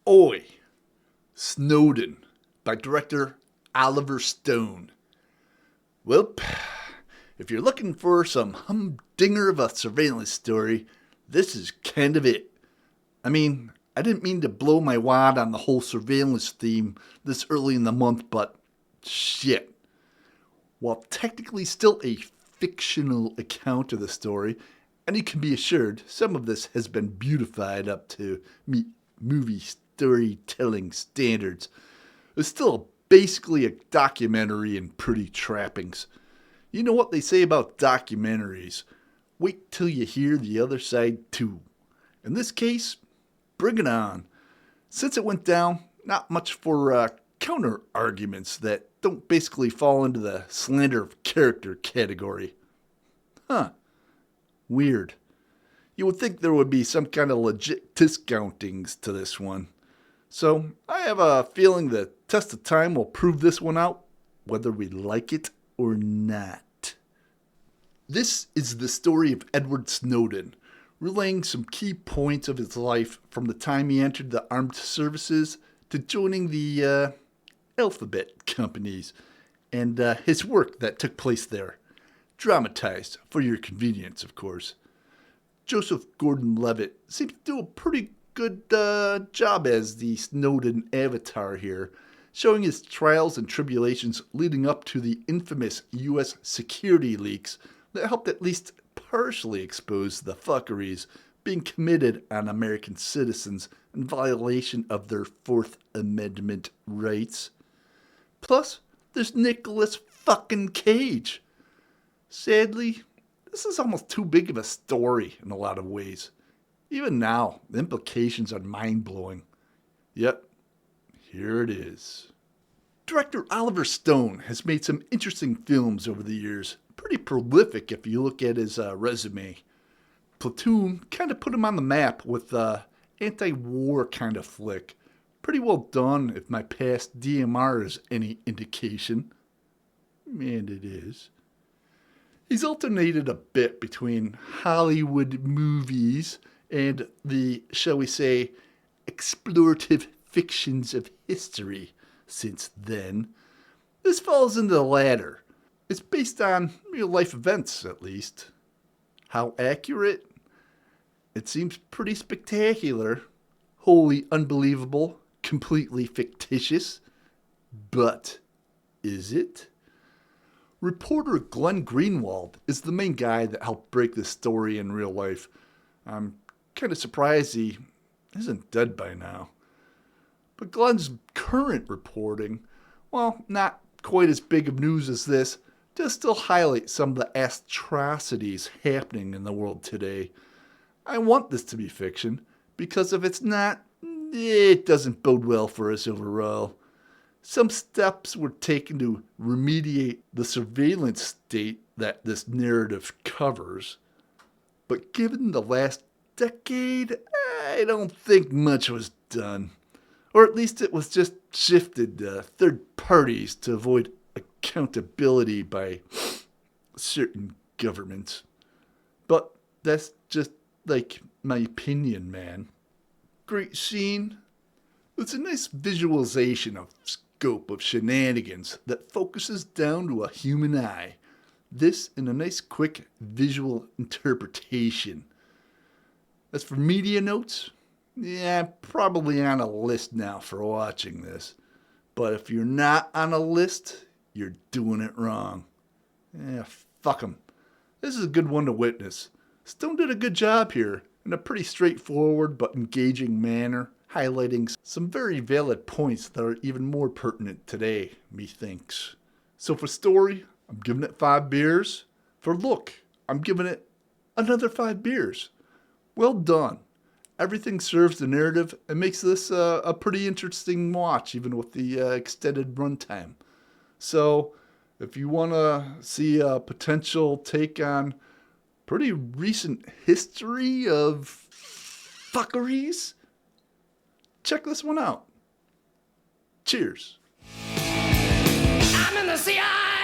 Oi! Snowden by director Oliver Stone. Welp, if you're looking for some humdinger of a surveillance story, this is kind of it. I mean, I didn't mean to blow my wad on the whole surveillance theme this early in the month, but shit. While technically still a fictional account of the story, and you can be assured some of this has been beautified up to meet movie storytelling standards, it's still basically a documentary in pretty trappings. You know what they say about documentaries? Wait till you hear the other side too. In this case, bring it on. Since it went down, not much for counter arguments that don't basically fall into the slander of character category. Huh. Weird. You would think there would be some kind of legit discountings to this one. So I have a feeling the test of time will prove this one out, whether we like it or not. This is the story of Edward Snowden, relaying some key points of his life from the time he entered the armed services to joining the alphabet companies and his work that took place there. Dramatized for your convenience, of course. Joseph Gordon-Levitt seems to do a pretty good job as the Snowden avatar here, showing his trials and tribulations leading up to the infamous U.S. security leaks that helped at least partially expose the fuckeries being committed on American citizens in violation of their Fourth Amendment rights. Plus, there's Nicolas fucking Cage. Sadly, this is almost too big of a story in a lot of ways. Even now, the implications are mind-blowing. Yet, here it is. Director Oliver Stone has made some interesting films over the years. Pretty prolific if you look at his resume. Platoon kind of put him on the map with anti-war kind of flick. Pretty well done if my past DMR is any indication. And it is. He's alternated a bit between Hollywood movies and the, shall we say, explorative fictions of history since then. This falls into the latter. It's based on real-life events, at least. How accurate? It seems pretty spectacular, wholly unbelievable, completely fictitious. But is it? Reporter Glenn Greenwald is the main guy that helped break this story in real life. I'm kind of surprised he isn't dead by now. But Glenn's current reporting, well, not quite as big of news as this, does still highlight some of the atrocities happening in the world today. I want this to be fiction, because if it's not, it doesn't bode well for us overall. Some steps were taken to remediate the surveillance state that this narrative covers. But given the last decade, I don't think much was done. Or at least it was just shifted to third parties to avoid accountability by certain governments. But that's just like my opinion, man. Great scene. It's a nice visualization of scope of shenanigans that focuses down to a human eye. This in a nice quick visual interpretation. As for media notes, yeah, probably on a list now for watching this. But if you're not on a list, you're doing it wrong. Yeah, fuck 'em. This is a good one to witness. Stone did a good job here in a pretty straightforward but engaging manner, highlighting some very valid points that are even more pertinent today, methinks. So for story, I'm giving it 5 beers. For look, I'm giving it another 5 beers. Well done. Everything serves the narrative and makes this a pretty interesting watch, even with the extended runtime. So if you want to see a potential take on pretty recent history of fuckeries, check this one out. Cheers. I'm in the CIA.